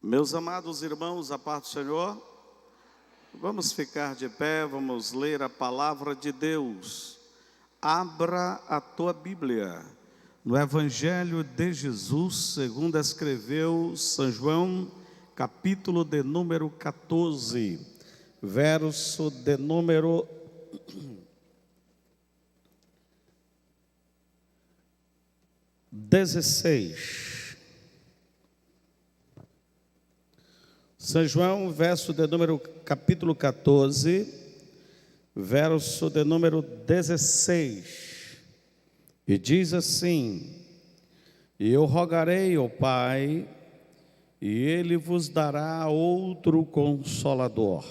Meus amados irmãos, a paz do Senhor, vamos ficar de pé, vamos ler a palavra de Deus. Abra a tua Bíblia no Evangelho de Jesus, segundo escreveu São João, capítulo de número 14, verso de número 16. São João, capítulo 14, verso de número 16, e diz assim: E eu rogarei ao Pai, e Ele vos dará outro Consolador,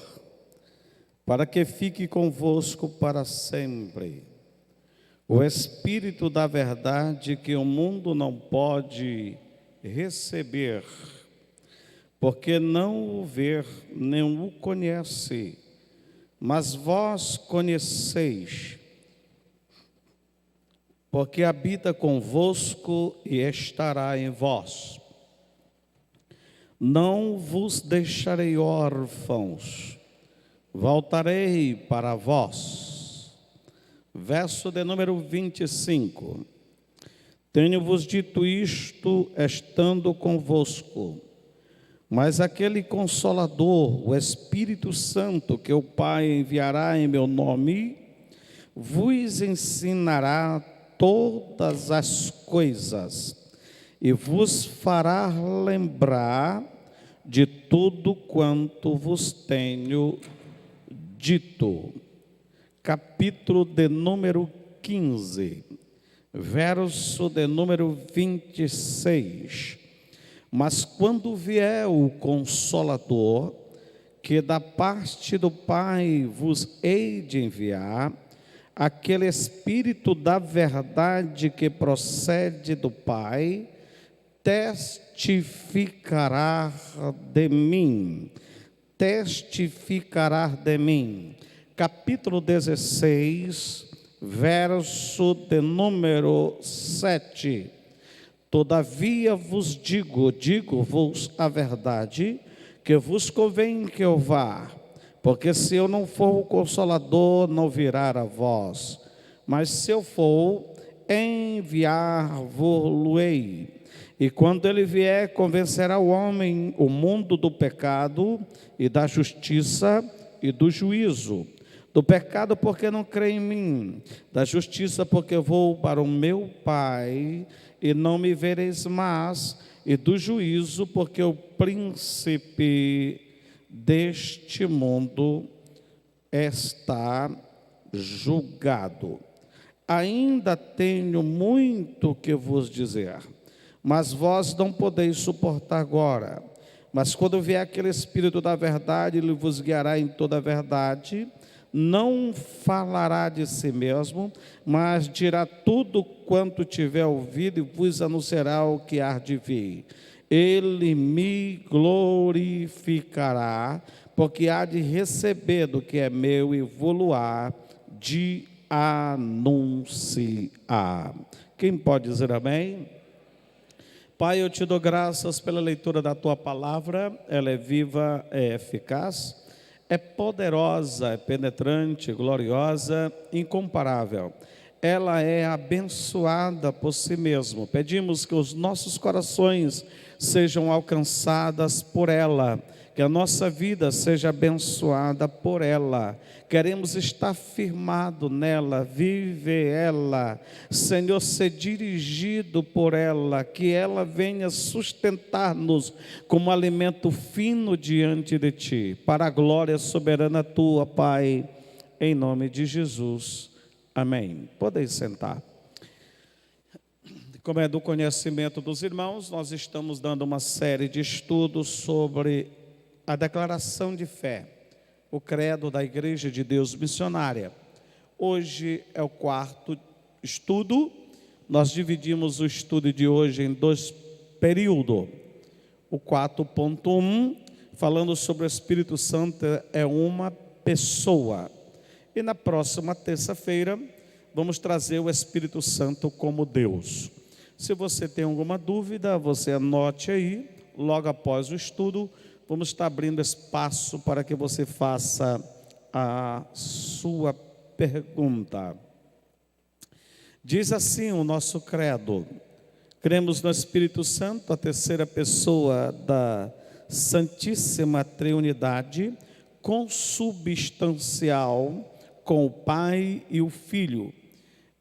para que fique convosco para sempre, o Espírito da verdade, que o mundo não pode receber, porque não o vê, nem o conhece, mas vós conheceis, porque habita convosco e estará em vós. Não vos deixarei órfãos, voltarei para vós. Verso de número 25. Tenho-vos dito isto estando convosco, mas aquele Consolador, o Espírito Santo, que o Pai enviará em meu nome, vos ensinará todas as coisas e vos fará lembrar de tudo quanto vos tenho dito. Capítulo de número 15, verso de número 26. Mas quando vier o Consolador, que da parte do Pai vos hei de enviar, aquele Espírito da verdade que procede do Pai, testificará de mim. Testificará de mim. Capítulo 16, verso de número 7. Todavia vos digo-vos a verdade, que vos convém que eu vá, porque se eu não for o Consolador, não virá a vós, mas se eu for, enviar-vos-ei. E quando ele vier, convencerá o mundo do pecado e da justiça e do juízo. Do pecado, porque não crê em mim; da justiça, porque vou para o meu Pai e não me vereis mais; e do juízo, porque o príncipe deste mundo está julgado. Ainda tenho muito que vos dizer, mas vós não podeis suportar agora. Mas quando vier aquele Espírito da verdade, ele vos guiará em toda a verdade. Não falará de si mesmo, mas dirá tudo quanto tiver ouvido e vos anunciará o que há de vir. Ele me glorificará, porque há de receber do que é meu e vou-lo-á de anunciar. Quem pode dizer amém? Pai, eu te dou graças pela leitura da tua palavra. Ela é viva, é eficaz, é poderosa, é penetrante, gloriosa, incomparável. Ela é abençoada por si mesmo. Pedimos que os nossos corações sejam alcançados por ela, que a nossa vida seja abençoada por ela. Queremos estar firmado nela, viver ela, Senhor, ser dirigido por ela, que ela venha sustentar-nos como alimento fino diante de Ti, para a glória soberana Tua, Pai, em nome de Jesus, amém. Podem sentar. Como é do conhecimento dos irmãos, nós estamos dando uma série de estudos sobre a declaração de fé, o credo da Igreja de Deus Missionária. Hoje é o quarto estudo. Nós dividimos o estudo de hoje em dois períodos. O 4.1, falando sobre o Espírito Santo, é uma pessoa. E na próxima terça-feira, vamos trazer o Espírito Santo como Deus. Se você tem alguma dúvida, você anote aí, logo após o estudo, vamos estar abrindo espaço para que você faça a sua pergunta. Diz assim o nosso credo: cremos no Espírito Santo, a terceira pessoa da Santíssima Trindade, consubstancial com o Pai e o Filho.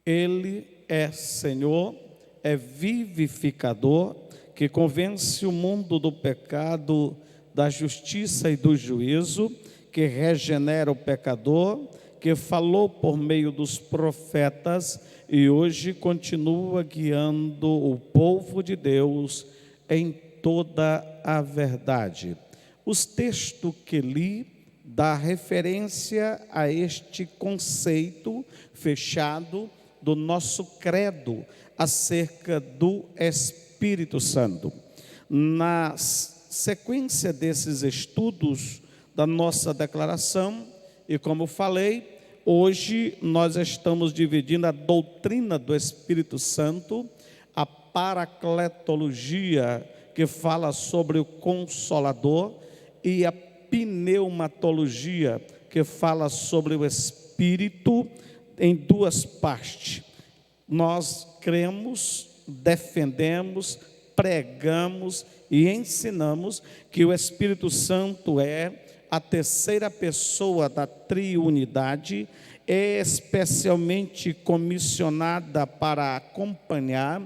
Ele é Senhor, é vivificador, que convence o mundo do pecado, da justiça e do juízo, que regenera o pecador, que falou por meio dos profetas e hoje continua guiando o povo de Deus em toda a verdade. Os textos que li dá referência a este conceito fechado do nosso credo acerca do Espírito Santo. Na sequência desses estudos da nossa declaração, e como falei, hoje nós estamos dividindo a doutrina do Espírito Santo, a paracletologia, que fala sobre o Consolador, e a pneumatologia, que fala sobre o Espírito, em duas partes. Nós cremos, defendemos, pregamos e ensinamos que o Espírito Santo é a terceira pessoa da triunidade, especialmente comissionada para acompanhar,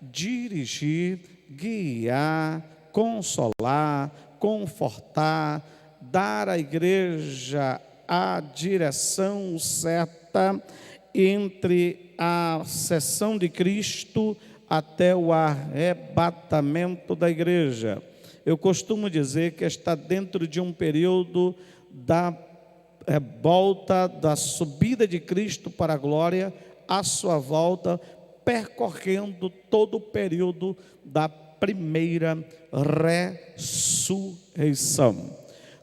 dirigir, guiar, consolar, confortar, dar à igreja a direção certa entre a sessão de Cristo até o arrebatamento da igreja. Eu costumo dizer que está dentro de um período da volta, da subida de Cristo para a glória, a sua volta, percorrendo todo o período da primeira ressurreição.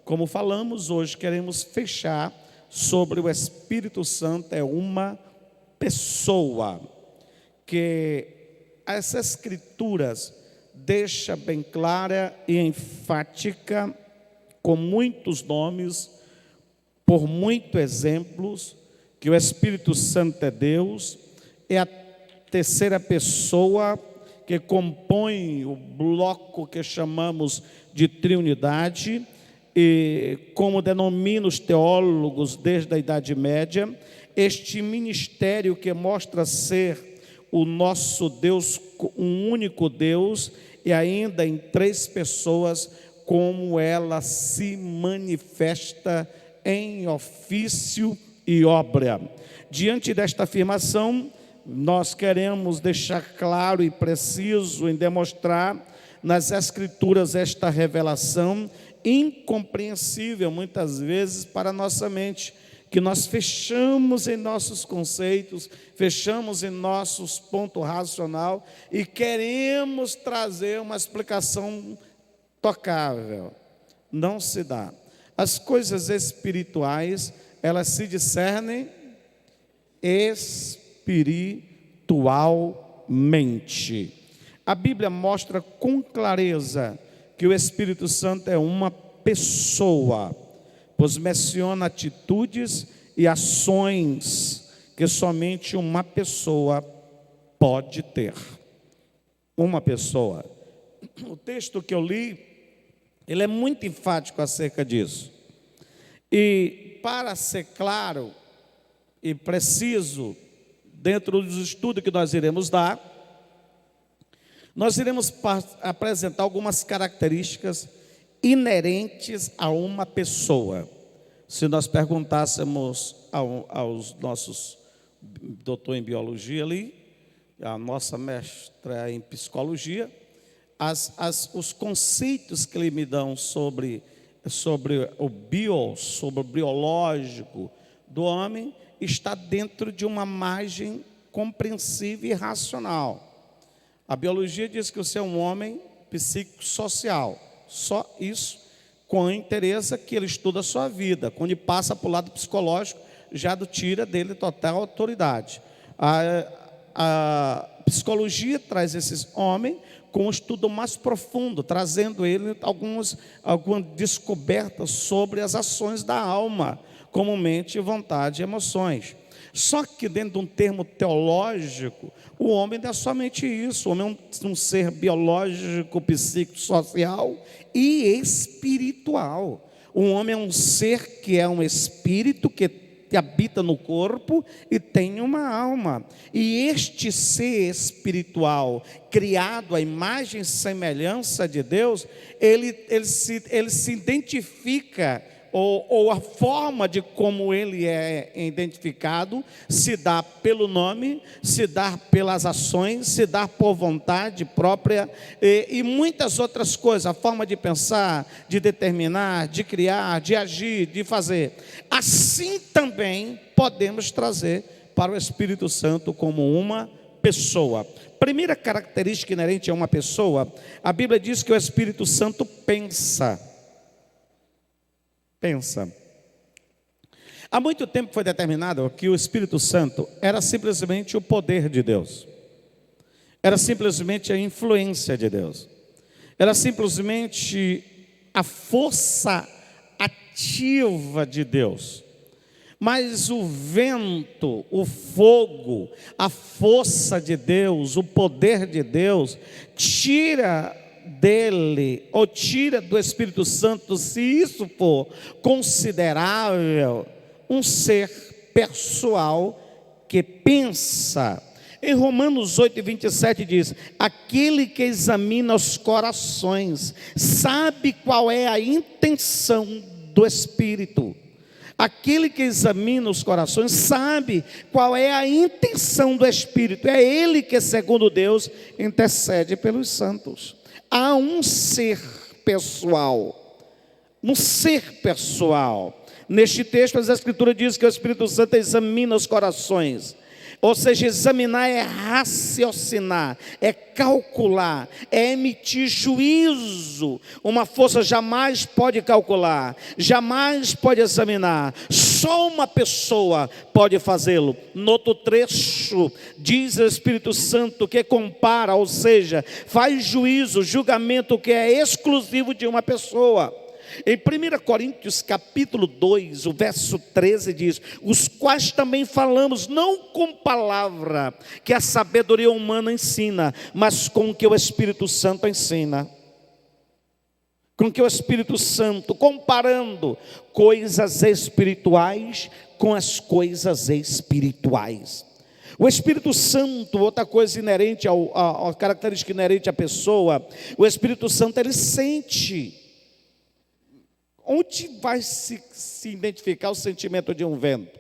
Como falamos, hoje queremos fechar sobre o Espírito Santo, é uma pessoa, que essas escrituras deixa bem clara e enfática, com muitos nomes, por muitos exemplos, que o Espírito Santo é Deus, é a terceira pessoa que compõe o bloco que chamamos de Trindade, e como denominam os teólogos desde a Idade Média, este ministério que mostra ser o nosso Deus, um único Deus, e ainda em três pessoas, como ela se manifesta em ofício e obra. Diante desta afirmação, nós queremos deixar claro e preciso em demonstrar nas Escrituras esta revelação incompreensível muitas vezes para a nossa mente, que nós fechamos em nossos conceitos, fechamos em nossos pontos racional e queremos trazer uma explicação tocável. Não se dá. As coisas espirituais, elas se discernem espiritualmente. A Bíblia mostra com clareza que o Espírito Santo é uma pessoa, pois menciona atitudes e ações que somente uma pessoa pode ter. Uma pessoa. O texto que eu li, ele é muito enfático acerca disso. E para ser claro e preciso, dentro dos estudos que nós iremos dar, nós iremos apresentar algumas características inerentes a uma pessoa. Se nós perguntássemos aos nossos doutor em biologia ali, a nossa mestra em psicologia, os conceitos que ele me dão sobre o biológico do homem, está dentro de uma margem compreensível e racional. A biologia diz que você é um homem psicossocial, só isso, com interesse que ele estuda a sua vida. Quando ele passa para o lado psicológico, já tira dele total autoridade. A psicologia traz esse homem com um estudo mais profundo, trazendo ele algumas descobertas sobre as ações da alma, como mente, vontade e emoções. Só que dentro de um termo teológico, o homem não é somente isso. O homem é um ser biológico, psicossocial e espiritual. O homem é um ser que é um espírito que habita no corpo e tem uma alma. E este ser espiritual, criado à imagem e semelhança de Deus, ele se identifica, ou a forma de como ele é identificado, se dá pelo nome, se dá pelas ações, se dá por vontade própria e muitas outras coisas, a forma de pensar, de determinar, de criar, de agir, de fazer. Assim também podemos trazer para o Espírito Santo como uma pessoa. Primeira característica inerente a uma pessoa, a Bíblia diz que o Espírito Santo pensa. Há muito tempo foi determinado que o Espírito Santo era simplesmente o poder de Deus, era simplesmente a influência de Deus, era simplesmente a força ativa de Deus. Mas o vento, o fogo, a força de Deus, o poder de Deus, tira dele, ou tira do Espírito Santo, se isso for considerável, um ser pessoal que pensa. Em Romanos 8:27 diz: aquele que examina os corações, sabe qual é a intenção do Espírito. Aquele que examina os corações sabe qual é a intenção do Espírito. É ele que, segundo Deus, intercede pelos santos. Há um ser pessoal, Neste texto, as Escrituras dizem que o Espírito Santo examina os corações. Ou seja, examinar é raciocinar, é calcular, é emitir juízo. Uma força jamais pode calcular, jamais pode examinar. Só uma pessoa pode fazê-lo. No outro trecho, diz o Espírito Santo que compara, ou seja, faz juízo, julgamento que é exclusivo de uma pessoa. Em 1 Coríntios capítulo 2, o verso 13 diz: os quais também falamos, não com palavra que a sabedoria humana ensina, mas com o que o Espírito Santo ensina. Com que o Espírito Santo, comparando coisas espirituais com as coisas espirituais. O Espírito Santo, outra coisa inerente a característica inerente à pessoa, o Espírito Santo, ele sente. Onde vai se identificar o sentimento de um vento?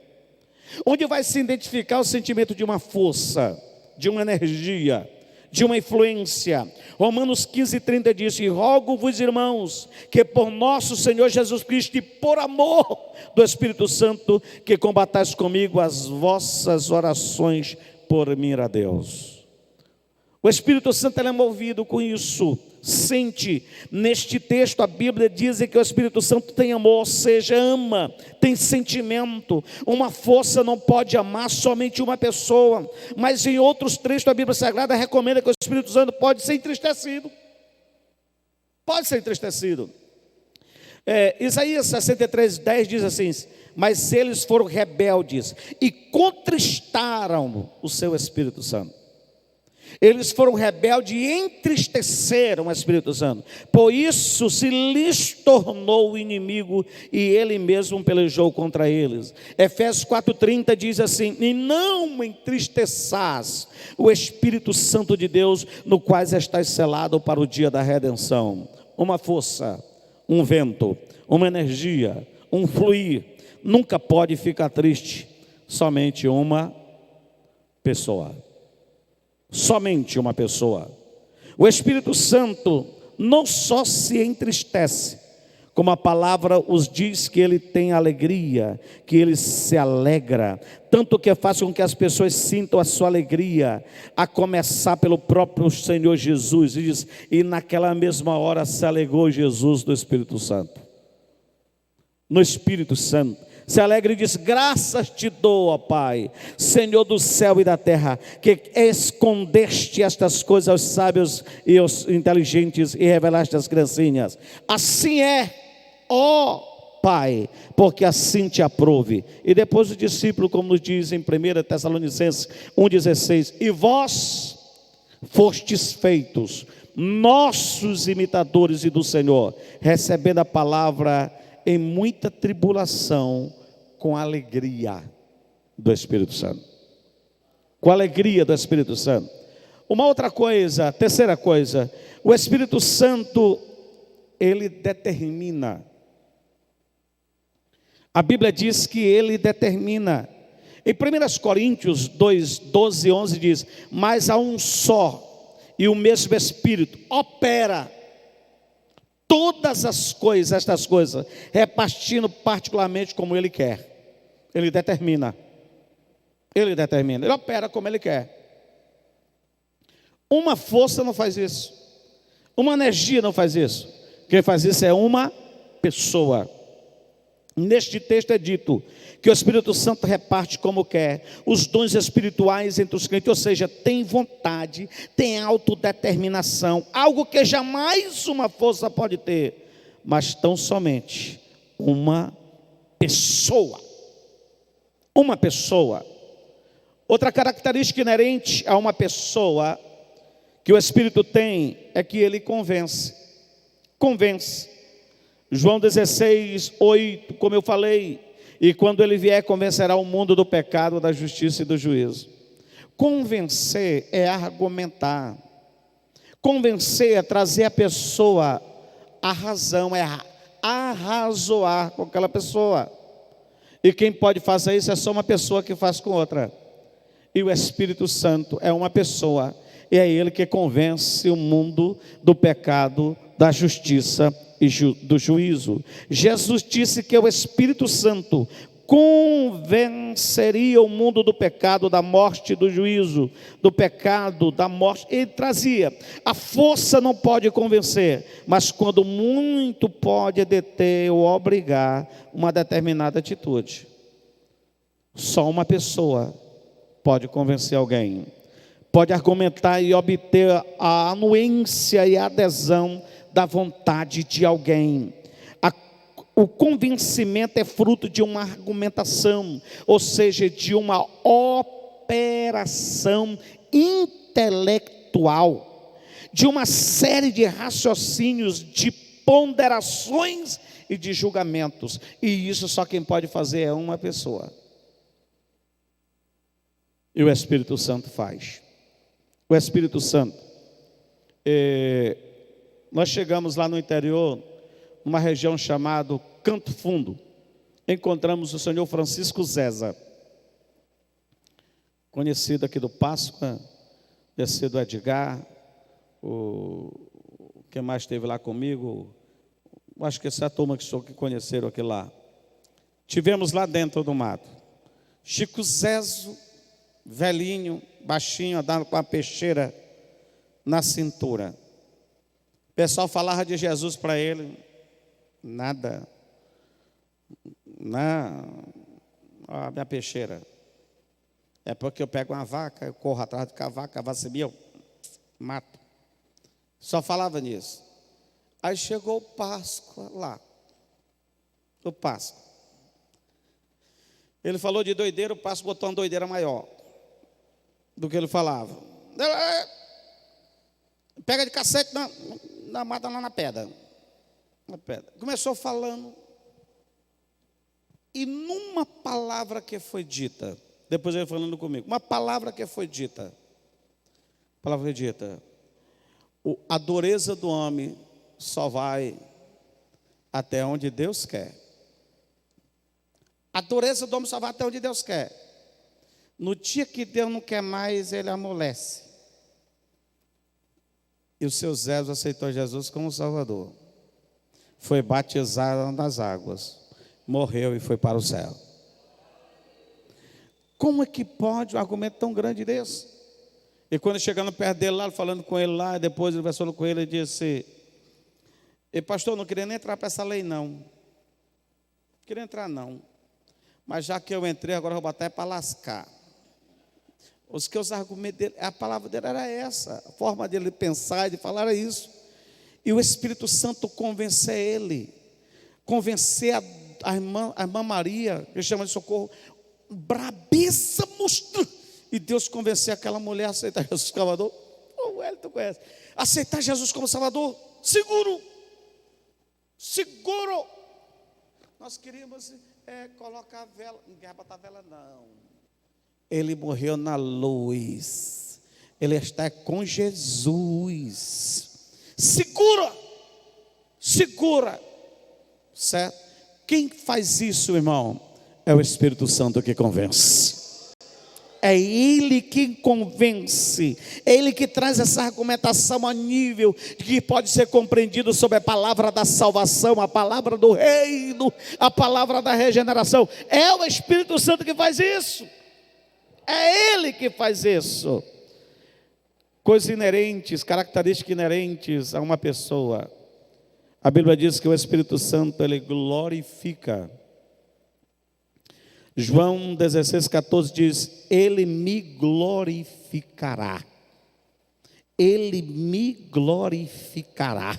Onde vai se identificar o sentimento de uma força, de uma energia, de uma influência? Romanos 15:30 diz: e rogo-vos, irmãos, que por nosso Senhor Jesus Cristo e por amor do Espírito Santo, que combatais comigo as vossas orações por mim a Deus. O Espírito Santo, ele é movido com isso. Sente. Neste texto a Bíblia diz que o Espírito Santo tem amor, ou seja, ama, tem sentimento. Uma força não pode amar somente uma pessoa, mas em outros trechos a Bíblia Sagrada recomenda que o Espírito Santo pode ser entristecido. Isaías 63:10 diz assim: mas eles foram rebeldes e contristaram o seu Espírito Santo. Eles foram rebeldes e entristeceram o Espírito Santo. Por isso se lhes tornou inimigo e ele mesmo pelejou contra eles. Efésios 4:30 diz assim: e não entristeçais o Espírito Santo de Deus, no qual estás selado para o dia da redenção. Uma força, um vento, uma energia, um fluir, nunca pode ficar triste. Somente uma pessoa. Somente uma pessoa. O Espírito Santo não só se entristece, como a palavra os diz que ele tem alegria, que ele se alegra, tanto que faz com que as pessoas sintam a sua alegria, a começar pelo próprio Senhor Jesus. E diz: e naquela mesma hora se alegrou Jesus do Espírito Santo. No Espírito Santo Se alegra e diz: graças te dou, ó Pai, Senhor do céu e da terra, que escondeste estas coisas aos sábios e aos inteligentes e revelaste às criancinhas. Assim é, ó Pai, porque assim te aprove. E depois o discípulo, como nos diz em 1 Tessalonicenses 1,16: e vós fostes feitos nossos imitadores e do Senhor, recebendo a palavra em muita tribulação, com alegria do Espírito Santo. Com alegria do Espírito Santo. Uma outra coisa, terceira coisa, o Espírito Santo, ele determina. A Bíblia diz que ele determina. Em 1 Coríntios 2, 12 e 11 diz: mas há um só e o mesmo Espírito opera todas as coisas, estas coisas, repartindo particularmente como Ele quer. Ele determina. Ele determina. Ele opera como Ele quer. Uma força não faz isso. Uma energia não faz isso. Quem faz isso é uma pessoa. Neste texto é dito que o Espírito Santo reparte como quer os dons espirituais entre os crentes, ou seja, tem vontade, tem autodeterminação, algo que jamais uma força pode ter, mas tão somente uma pessoa. Uma pessoa. Outra característica inerente a uma pessoa que o Espírito tem é que ele convence. Convence. João 16, 8, como eu falei: e quando ele vier, convencerá o mundo do pecado, da justiça e do juízo. Convencer é argumentar. Convencer é trazer a pessoa à razão, é arrazoar com aquela pessoa. E quem pode fazer isso é só uma pessoa que faz com outra. E o Espírito Santo é uma pessoa, e é ele que convence o mundo do pecado, da justiça e do juízo. Jesus disse que o Espírito Santo convenceria o mundo do pecado, da morte e do juízo, do pecado, da morte. Ele trazia. A força não pode convencer, mas quando muito pode deter ou obrigar uma determinada atitude. Só uma pessoa pode convencer alguém, pode argumentar e obter a anuência e a adesão da vontade de alguém. O convencimento é fruto de uma argumentação, ou seja, de uma operação intelectual, de uma série de raciocínios, de ponderações e de julgamentos. E isso só quem pode fazer é uma pessoa. E o Espírito Santo faz. O Espírito Santo. Nós chegamos lá no interior, numa região chamada Canto Fundo. Encontramos o senhor Francisco Zeza, conhecido aqui do Páscoa, descido do Edgar, quem mais esteve lá comigo, acho que essa é a turma que conheceram aqui lá. Tivemos lá dentro do mato, Chico Zezo, velhinho, baixinho, andando com a peixeira na cintura. O pessoal falava de Jesus para ele, nada. Não, ó, minha peixeira. É porque eu pego uma vaca, eu corro atrás de vaca, a vaca se eu mato. Só falava nisso. Aí chegou o Páscoa lá. O Páscoa. Ele falou de doideira, o Páscoa botou uma doideira maior do que ele falava. Pega de cacete, mata lá na pedra. Começou falando. E numa palavra que foi dita, depois ele falando comigo, uma palavra que foi dita, a dureza do homem só vai até onde Deus quer. A dureza do homem só vai até onde Deus quer. No dia que Deus não quer mais, ele amolece. E o seu Zé aceitou Jesus como Salvador. Foi batizado nas águas. Morreu e foi para o céu. Como é que pode um argumento tão grande desse? E quando chegando perto dele lá, falando com ele lá, depois ele conversando com ele, ele disse: pastor, não queria nem entrar para essa lei não. Não queria entrar não. mas já que eu entrei, agora eu vou botar para lascar. Os argumentos dele, a palavra dele era essa, a forma dele pensar e de falar era isso. E o Espírito Santo convencer ele, convencer a irmã Maria, que chama de Socorro, brabiça, monstro. E Deus convencer aquela mulher a aceitar Jesus como Salvador. O Wellington conhece. Aceitar Jesus como Salvador, seguro. Nós queríamos colocar a vela, não quer botar vela não. Ele morreu na luz, ele está com Jesus. Segura, certo? Quem faz isso, irmão? É o Espírito Santo que convence. É Ele que convence, é Ele que traz essa argumentação a nível que pode ser compreendido sobre a palavra da salvação, a palavra do reino, a palavra da regeneração. É o Espírito Santo que faz isso, é Ele que faz isso. Coisas inerentes, características inerentes a uma pessoa. A Bíblia diz que o Espírito Santo, ele glorifica. João 16,14 diz: Ele me glorificará. Ele me glorificará.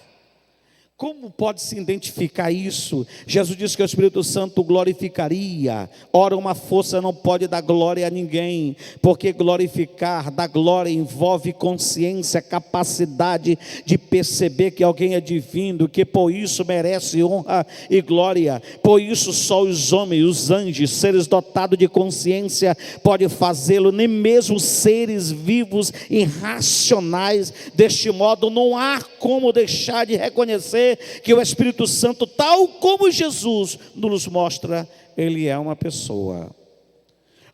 Como pode se identificar isso? Jesus disse que o Espírito Santo glorificaria. Ora, uma força não pode dar glória a ninguém, porque glorificar, dar glória envolve consciência, capacidade de perceber que alguém é divino, que por isso merece honra e glória. Por isso só os homens, os anjos, seres dotados de consciência, podem fazê-lo, nem mesmo seres vivos, irracionais. Deste modo não há como deixar de reconhecer que o Espírito Santo, tal como Jesus nos mostra, ele é uma pessoa.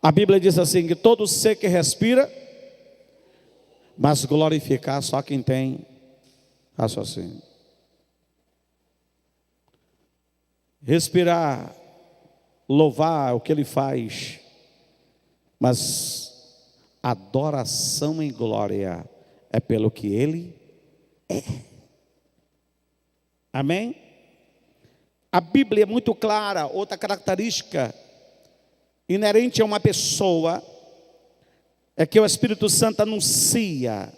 A Bíblia diz assim, que todo ser que respira, mas glorificar só quem tem raciocínio. Respirar, louvar o que ele faz, mas adoração em glória é pelo que ele é. Amém? A Bíblia é muito clara. Outra característica inerente a uma pessoa é que o Espírito Santo anuncia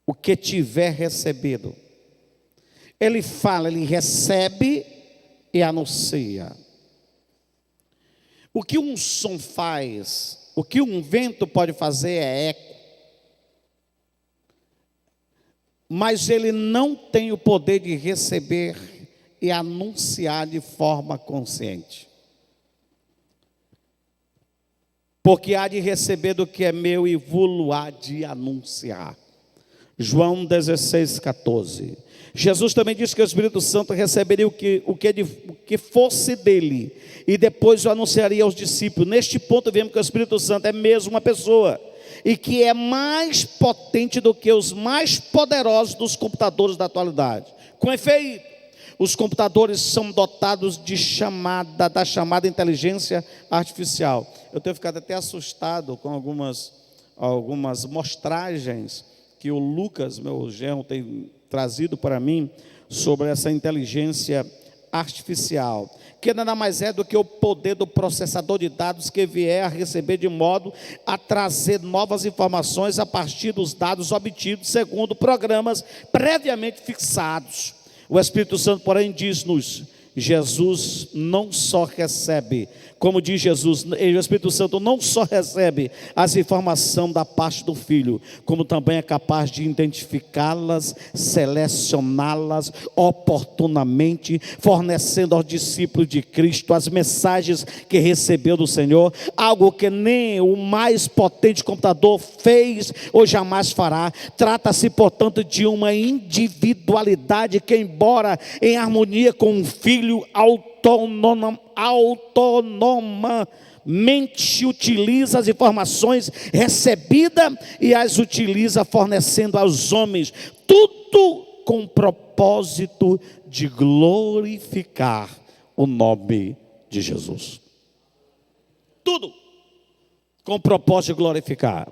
o que tiver recebido. Ele fala, ele recebe e anuncia. O que um som faz, o que um vento pode fazer é eco. Mas ele não tem o poder de receber e anunciar de forma consciente. Porque há de receber do que é meu e vou-lo há de anunciar. João 16,14. Jesus também disse que o Espírito Santo receberia o que fosse dele e depois o anunciaria aos discípulos. Neste ponto vemos que o Espírito Santo é mesmo uma pessoa e que é mais potente do que os mais poderosos dos computadores da atualidade. Com efeito, os computadores são dotados da chamada inteligência artificial. Eu tenho ficado até assustado com algumas mostragens que o Lucas, meu genro, tem trazido para mim sobre essa inteligência artificial, que nada mais é do que o poder do processador de dados que vier a receber de modo a trazer novas informações a partir dos dados obtidos segundo programas previamente fixados. O Espírito Santo, porém, diz-nos: Jesus não só recebe, como diz Jesus, o Espírito Santo não só recebe as informações da parte do Filho, como também é capaz de identificá-las, selecioná-las oportunamente, fornecendo aos discípulos de Cristo as mensagens que recebeu do Senhor, algo que nem o mais potente computador fez ou jamais fará. Trata-se, portanto, de uma individualidade que, embora em harmonia com o Filho, autonomamente utiliza as informações recebidas e as utiliza fornecendo aos homens, tudo com o propósito de glorificar o nome de Jesus. Tudo com o propósito de glorificar.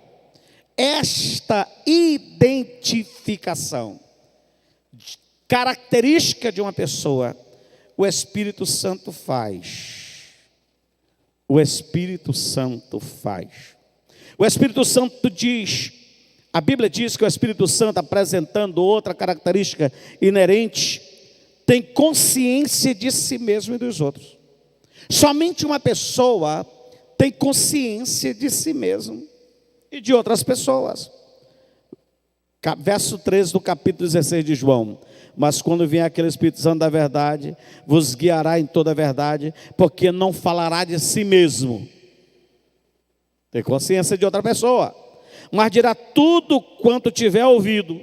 Esta identificação, característica de uma pessoa, o Espírito Santo faz. o Espírito Santo faz. O Espírito Santo diz, a Bíblia diz que o Espírito Santo, apresentando outra característica inerente, tem consciência de si mesmo e dos outros. Somente uma pessoa tem consciência de si mesmo e de outras pessoas. Verso 13 do capítulo 16 de João. Mas quando vier aquele Espírito Santo da verdade, vos guiará em toda a verdade, porque não falará de si mesmo. Tem consciência de outra pessoa. Mas dirá tudo quanto tiver ouvido,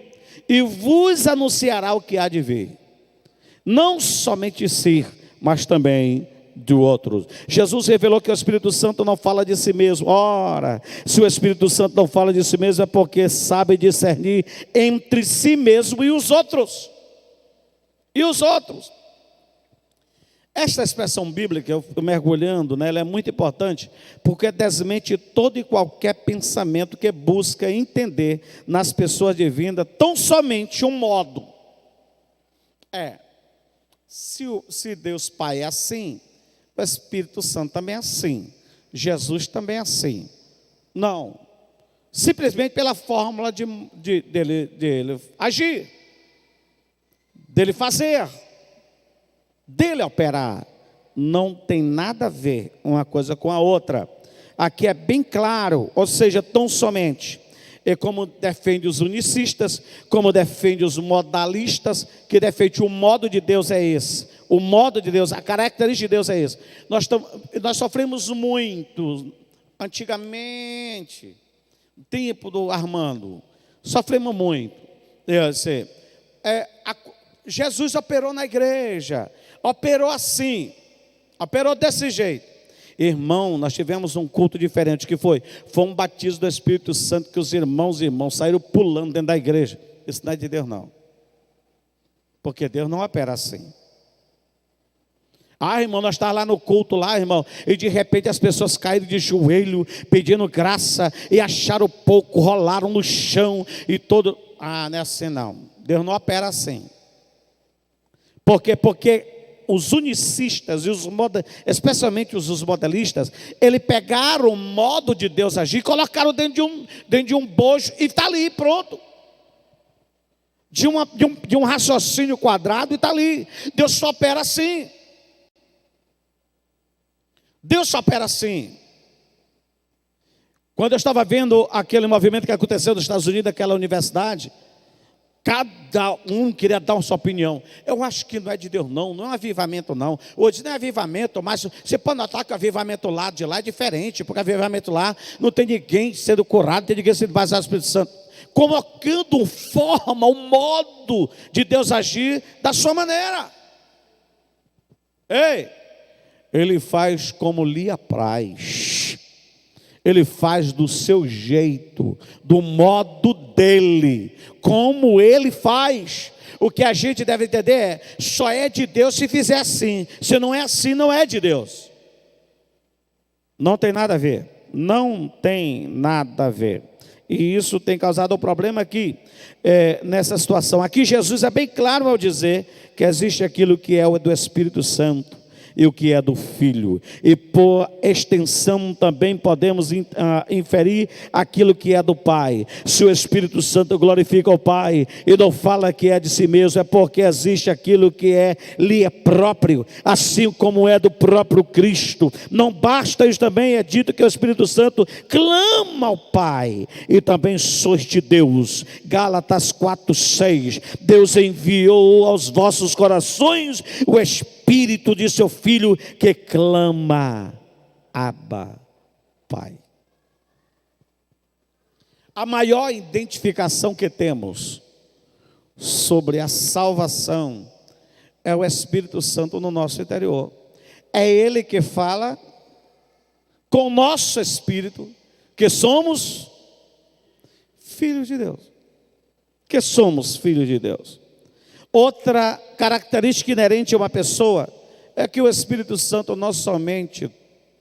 e vos anunciará o que há de vir. Não somente de si, mas também de outros. Jesus revelou que o Espírito Santo não fala de si mesmo. Ora, se o Espírito Santo não fala de si mesmo, é porque sabe discernir entre si mesmo e os outros. E os outros. Esta expressão bíblica, eu estou mergulhando nela, é muito importante, porque desmente todo e qualquer pensamento que busca entender nas pessoas divinas tão somente um modo. Se Deus Pai é assim, o Espírito Santo também é assim, Jesus também é assim. Não, simplesmente pela fórmula dele agir, dele fazer, dele operar. Não tem nada a ver uma coisa com a outra. Aqui é bem claro, ou seja, tão somente. É como defende os unicistas, como defende os modalistas, que defende o modo de Deus é esse. O modo de Deus, a característica de Deus é esse. Nós sofremos muito, antigamente, no tempo do Armando, sofremos muito. Jesus operou na igreja, operou assim, operou desse jeito. Irmão, nós tivemos um culto diferente, que foi um batismo do Espírito Santo, que os irmãos saíram pulando dentro da igreja. Isso não é de Deus não, porque Deus não opera assim. Irmão, nós estávamos lá no culto lá, irmão, e de repente as pessoas caíram de joelho, pedindo graça, e acharam pouco, rolaram no chão, e todo... não é assim não, Deus não opera assim. Por quê? Porque os unicistas, especialmente os modelistas, eles pegaram o modo de Deus agir, colocaram dentro de um bojo, e está ali, pronto. De um raciocínio quadrado, e está ali. Deus só opera assim. Deus só opera assim. Quando eu estava vendo aquele movimento que aconteceu nos Estados Unidos, aquela universidade, cada um queria dar a sua opinião. Eu acho que não é de Deus não é um avivamento não. Hoje não é avivamento, mas você pode notar que o avivamento lá de lá é diferente, porque o avivamento lá não tem ninguém sendo curado, não tem ninguém sendo baseado no Espírito Santo. Colocando forma, um modo de Deus agir da sua maneira. Ele faz como lhe apraz. Ele faz do seu jeito, do modo dele, como ele faz. O que a gente deve entender é, só é de Deus se fizer assim. Se não é assim, não é de Deus. Não tem nada a ver. Não tem nada a ver. E isso tem causado um problema aqui, nessa situação. Aqui Jesus é bem claro ao dizer que existe aquilo que é o do Espírito Santo e o que é do Filho, e por extensão também podemos inferir aquilo que é do Pai. Se o Espírito Santo glorifica o Pai e não fala que é de si mesmo, é porque existe aquilo que lhe é próprio, assim como é do próprio Cristo. Não basta isso, também é dito que o Espírito Santo clama ao Pai, e também sois de Deus. Gálatas 4:6, Deus enviou aos vossos corações o Espírito de seu Filho, que clama, Abba, Pai. A maior identificação que temos sobre a salvação é o Espírito Santo no nosso interior. É Ele que fala com o nosso espírito que somos filhos de Deus. Que somos filhos de Deus. Outra característica inerente a uma pessoa é que o Espírito Santo não somente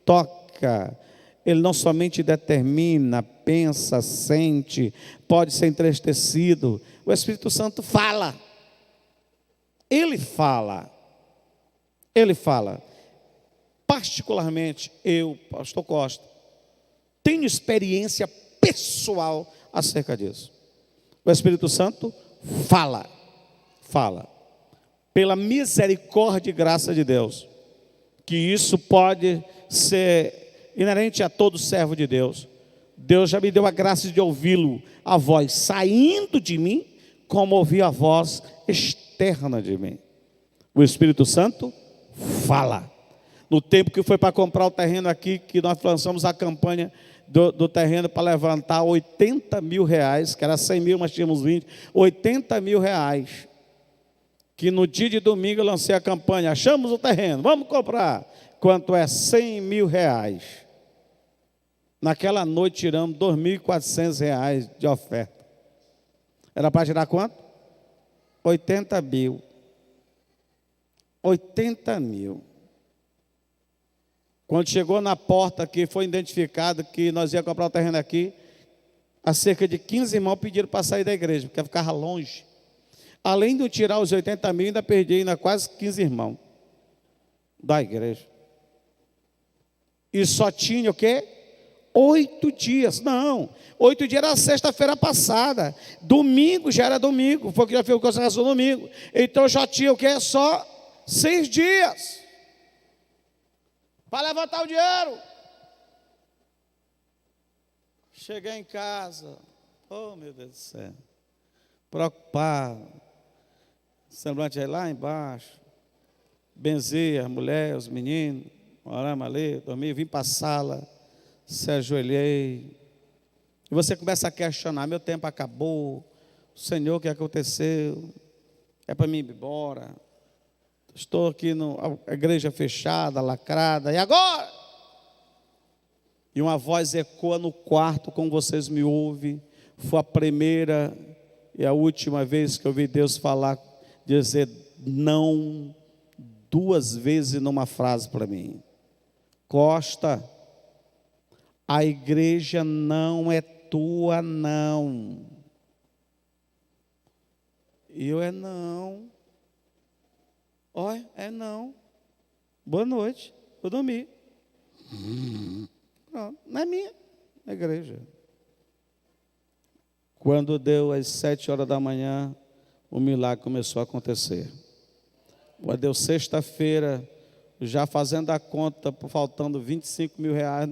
toca, ele não somente determina, pensa, sente, pode ser entristecido. O Espírito Santo fala. Ele fala. Ele fala. particularmente, eu, pastor Costa, tenho experiência pessoal acerca disso. O Espírito Santo fala, pela misericórdia e graça de Deus, que isso pode ser inerente a todo servo de Deus. Deus já me deu a graça de ouvi-lo, a voz saindo de mim, como ouvir a voz externa de mim. O Espírito Santo fala. No tempo que foi para comprar o terreno aqui, que nós lançamos a campanha do terreno para levantar 80 mil reais, que era 100 mil, mas tínhamos 20, 80 mil reais, que no dia de domingo eu lancei a campanha, achamos o terreno, vamos comprar, quanto é 100 mil reais, naquela noite tiramos 2.400 reais de oferta, era para tirar quanto? 80 mil, 80 mil, quando chegou na porta aqui, foi identificado que nós íamos comprar o terreno aqui, há cerca de 15 irmãos pediram para sair da igreja, porque ficava longe. Além de eu tirar os 80 mil, ainda perdi ainda quase 15 irmãos da igreja. E só tinha o quê? 8 dias. Não, 8 dias era sexta-feira passada. Domingo já era domingo, foi o que já fez o consagração domingo. Então já tinha o quê? Só 6 dias. Para levantar o dinheiro. Cheguei em casa, oh meu Deus do céu, preocupado, semblante aí lá embaixo, benzer a mulher, os meninos, oramos ali, dormi, vim para a sala, se ajoelhei, e você começa a questionar, meu tempo acabou, Senhor, o que aconteceu? É para mim ir embora, estou aqui a igreja fechada, lacrada, e agora? E uma voz ecoa no quarto, como vocês me ouvem. Foi a primeira e a última vez que eu ouvi Deus falar, dizer não 2 vezes numa frase para mim. Costa, a igreja não é tua, não. E eu não. Olha, não. Boa noite, vou dormir. Não é minha, é igreja. Quando deu às 7 horas da manhã, o milagre começou a acontecer. Quando deu sexta-feira, já fazendo a conta, faltando 25 mil reais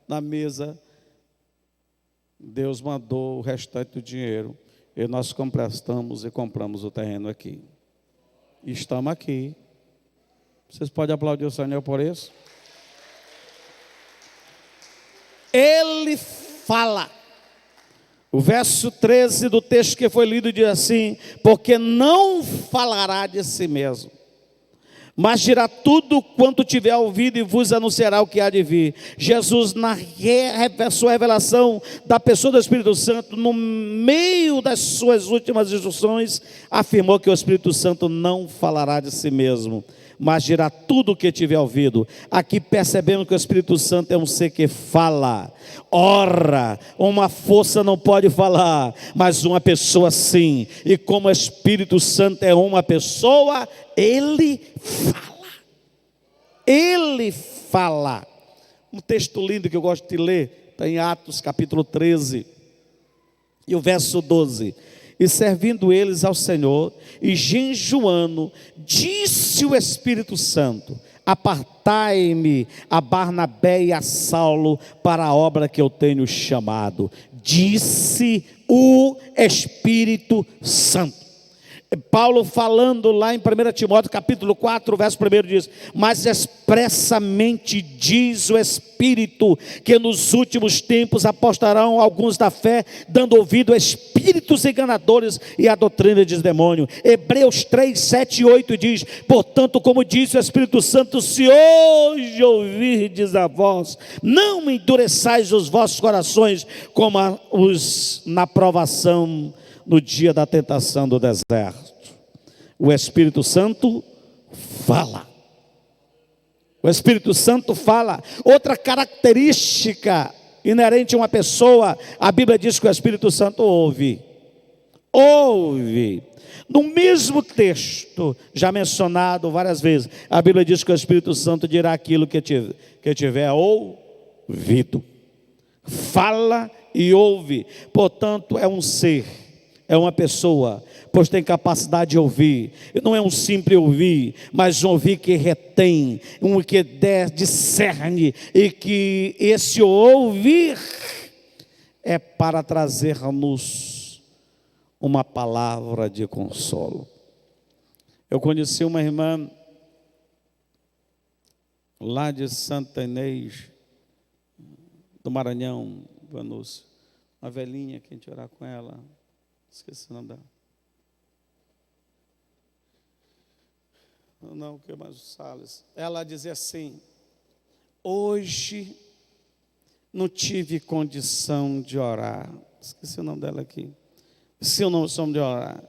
na mesa, Deus mandou o restante do dinheiro. E nós emprestamos e compramos o terreno aqui. E estamos aqui. Vocês podem aplaudir o Senhor por isso? Ele fala. O verso 13 do texto que foi lido diz assim: porque não falará de si mesmo, mas dirá tudo quanto tiver ouvido e vos anunciará o que há de vir. Jesus, na sua revelação da pessoa do Espírito Santo, no meio das suas últimas instruções, afirmou que o Espírito Santo não falará de si mesmo, mas dirá tudo o que tiver ouvido. Aqui percebemos que o Espírito Santo é um ser que fala. Ora, uma força não pode falar, mas uma pessoa sim. E como o Espírito Santo é uma pessoa, ele fala. Ele fala. Um texto lindo que eu gosto de ler, está em Atos capítulo 13, e o verso 12. E servindo eles ao Senhor, e jejuando, disse o Espírito Santo: apartai-me a Barnabé e a Saulo para a obra que eu tenho chamado. Disse o Espírito Santo. Paulo falando lá em 1 Timóteo capítulo 4, verso 1 diz: mas expressamente diz o Espírito, que nos últimos tempos apostarão alguns da fé, dando ouvido a espíritos enganadores e a doutrina de demônio. Hebreus 3, 7 e 8 diz: portanto, como disse o Espírito Santo, se hoje ouvirdes a voz, não endureçais os vossos corações, como os na provação no dia da tentação do deserto. O Espírito Santo fala. O Espírito Santo fala. Outra característica inerente a uma pessoa, a Bíblia diz que o Espírito Santo ouve. ouve. No mesmo texto, já mencionado várias vezes, a Bíblia diz que o Espírito Santo dirá aquilo que tiver ouvido. Fala e ouve. Portanto, é um ser, é uma pessoa, pois tem capacidade de ouvir. Não é um simples ouvir, mas um ouvir que retém, um que discerne, e que esse ouvir é para trazermos uma palavra de consolo. Eu conheci uma irmã lá de Santa Inês do Maranhão, Vanúcio, uma velhinha que a gente orar com ela, esqueci o nome dela. Não, o que mais o Salles? Ela dizia assim: hoje não tive condição de orar. Esqueci o nome dela aqui. Se eu não sou de orar.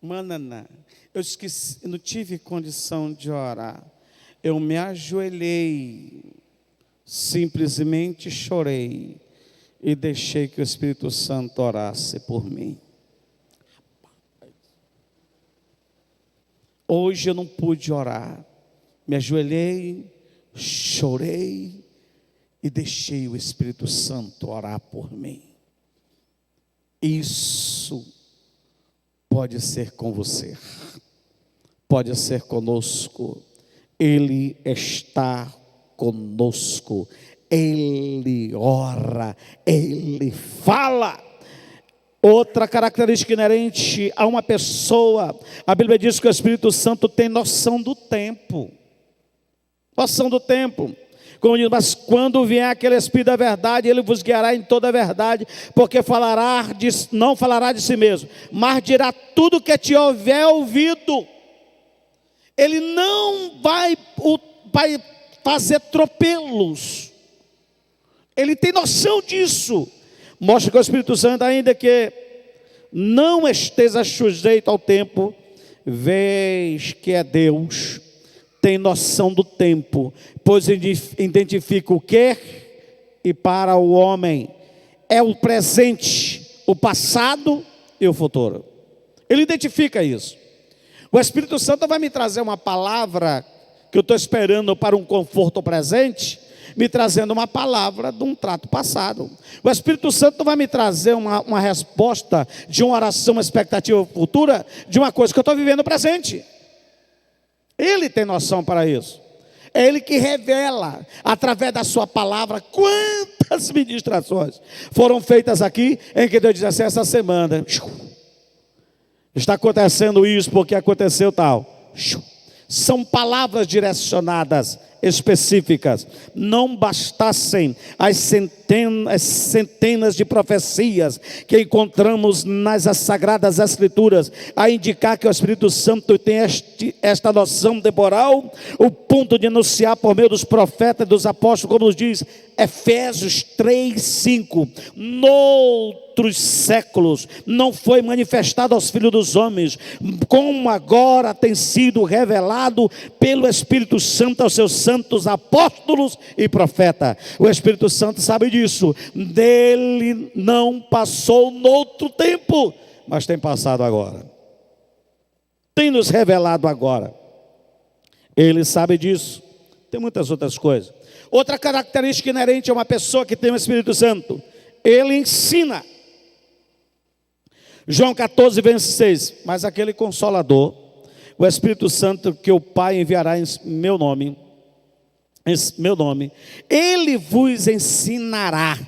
Mananá, eu esqueci, não tive condição de orar. Eu me ajoelhei, simplesmente chorei e deixei que o Espírito Santo orasse por mim. Hoje eu não pude orar. Me ajoelhei, chorei e deixei o Espírito Santo orar por mim. Isso pode ser com você, pode ser conosco. Ele está conosco, Ele ora, Ele fala. Outra característica inerente a uma pessoa, a Bíblia diz que o Espírito Santo tem noção do tempo. Noção do tempo. Como diz, mas quando vier aquele Espírito da verdade, ele vos guiará em toda a verdade, porque não falará de si mesmo, mas dirá tudo que te houver ouvido. Ele não vai fazer tropelos. Ele tem noção disso. Mostra que o Espírito Santo, ainda que não esteja sujeito ao tempo, vês que é Deus, tem noção do tempo, pois identifica o que e para o homem é o presente, o passado e o futuro. Ele identifica isso. O Espírito Santo vai me trazer uma palavra que eu estou esperando para um conforto presente, me trazendo uma palavra de um trato passado. O Espírito Santo vai me trazer uma resposta de uma oração, uma expectativa futura, de uma coisa que eu estou vivendo presente. Ele tem noção para isso. É Ele que revela, através da sua palavra, quantas ministrações foram feitas aqui, em que Deus diz assim: essa semana está acontecendo isso, porque aconteceu tal. São palavras direcionadas, específicas. Não bastassem as centenas de profecias que encontramos nas Sagradas Escrituras a indicar que o Espírito Santo tem esta noção temporal, o ponto de anunciar por meio dos profetas e dos apóstolos, como nos diz Efésios 3:5, noutros séculos não foi manifestado aos filhos dos homens, como agora tem sido revelado pelo Espírito Santo aos seus santos apóstolos e profetas. O Espírito Santo sabe disso. Dele não passou noutro tempo, mas tem passado agora, tem nos revelado agora. Ele sabe disso. Tem muitas outras coisas. Outra característica inerente a uma pessoa que tem o Espírito Santo: ele ensina. João 14:26, mas aquele Consolador, o Espírito Santo, que o Pai enviará em meu nome, ele vos ensinará.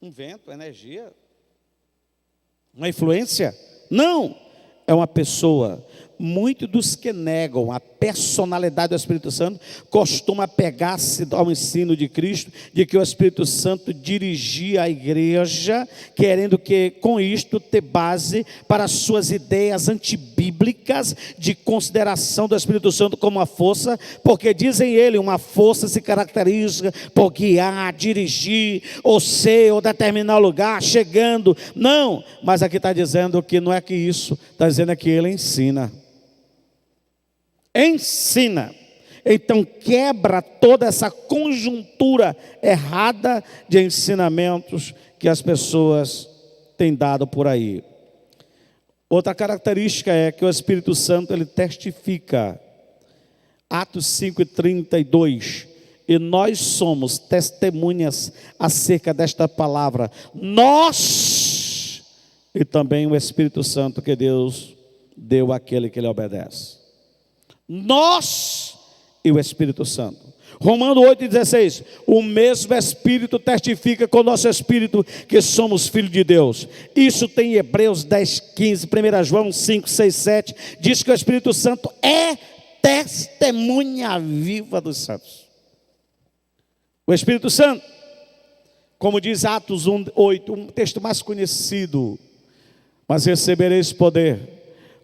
Um vento, energia, uma influência? Não, é uma pessoa. Muitos dos que negam a personalidade do Espírito Santo costumam pegar-se ao ensino de Cristo, de que o Espírito Santo dirigia a igreja, querendo que com isto ter base para as suas ideias antibíblicas de consideração do Espírito Santo como uma força, porque dizem ele, uma força se caracteriza por guiar, dirigir, ou ser, ou determinar o lugar, chegando. Não, mas aqui está dizendo que não é que isso, está dizendo que ele ensina. Ensina. Então quebra toda essa conjuntura errada de ensinamentos que as pessoas têm dado por aí. Outra característica é que o Espírito Santo, ele testifica. Atos 5:32. E nós somos testemunhas acerca desta palavra. Nós e também o Espírito Santo que Deus deu àquele que lhe obedece. Nós e o Espírito Santo. Romanos 8:16. O mesmo Espírito testifica com o nosso Espírito que somos filhos de Deus. Isso tem em Hebreus 10:15, 1 João 5:6-7. Diz que o Espírito Santo é testemunha viva dos santos. O Espírito Santo, como diz Atos 1:8, um texto mais conhecido. Mas recebereis poder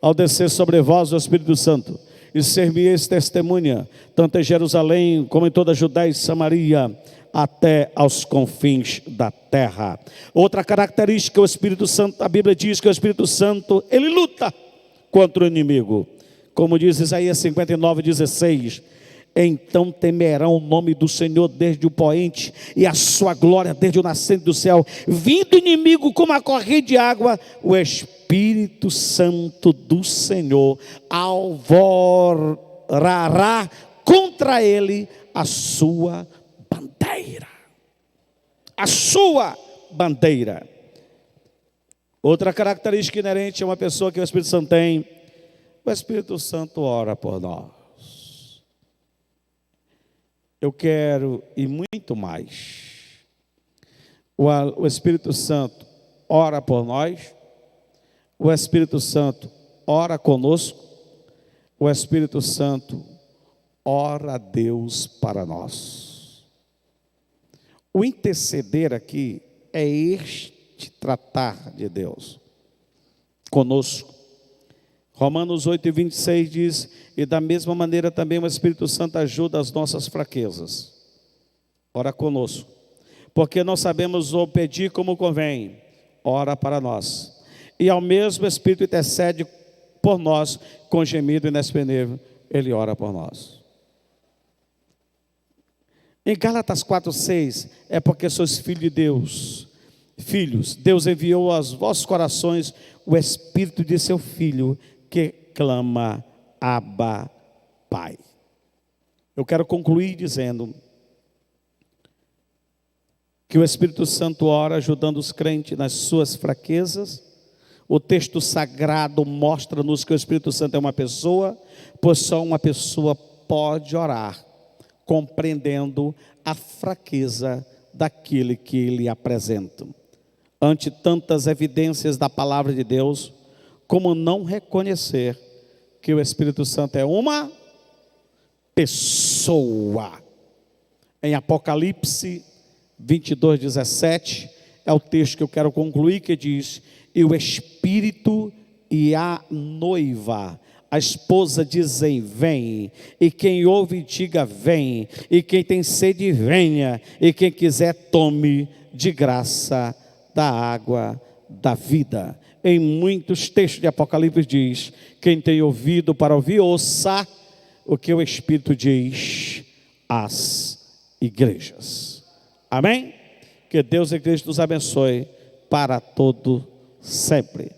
ao descer sobre vós o Espírito Santo, e ser-me-eis testemunha, tanto em Jerusalém como em toda a Judéia e Samaria, até aos confins da terra. Outra característica, o Espírito Santo, a Bíblia diz que o Espírito Santo, ele luta contra o inimigo. Como diz Isaías 59:16, então temerão o nome do Senhor desde o poente, e a sua glória desde o nascente do céu. Vindo inimigo como a corrente de água, o Espírito Santo do Senhor alvorará contra ele a sua bandeira. A sua bandeira. Outra característica inerente a uma pessoa que o Espírito Santo tem: o Espírito Santo ora por nós. Eu quero ir muito mais. O Espírito Santo ora por nós. O Espírito Santo ora conosco. O Espírito Santo ora a Deus para nós. O interceder aqui é este tratar de Deus conosco. Romanos 8:26 diz: e da mesma maneira também o Espírito Santo ajuda as nossas fraquezas. Ora conosco, porque não sabemos o pedir como convém, ora para nós. E ao mesmo Espírito intercede por nós com gemido inexprimível, ele ora por nós. Em Gálatas 4:6, é porque sois filhos de Deus. Filhos, Deus enviou aos vossos corações o Espírito de seu Filho, que clama, Abba, Pai. Eu quero concluir dizendo que o Espírito Santo ora ajudando os crentes nas suas fraquezas. O texto sagrado mostra-nos que o Espírito Santo é uma pessoa, pois só uma pessoa pode orar, compreendendo a fraqueza daquele que lhe apresenta. Ante tantas evidências da palavra de Deus, como não reconhecer que o Espírito Santo é uma pessoa? Em Apocalipse 22:17, é o texto que eu quero concluir, que diz: e o Espírito e a noiva, a esposa, dizem: vem. E quem ouve, diga: vem. E quem tem sede, venha. E quem quiser, tome de graça da água da vida. Em muitos textos de Apocalipse diz: quem tem ouvido para ouvir, ouça o que o Espírito diz às igrejas. Amém? Que Deus e a igreja nos abençoe para todo sempre.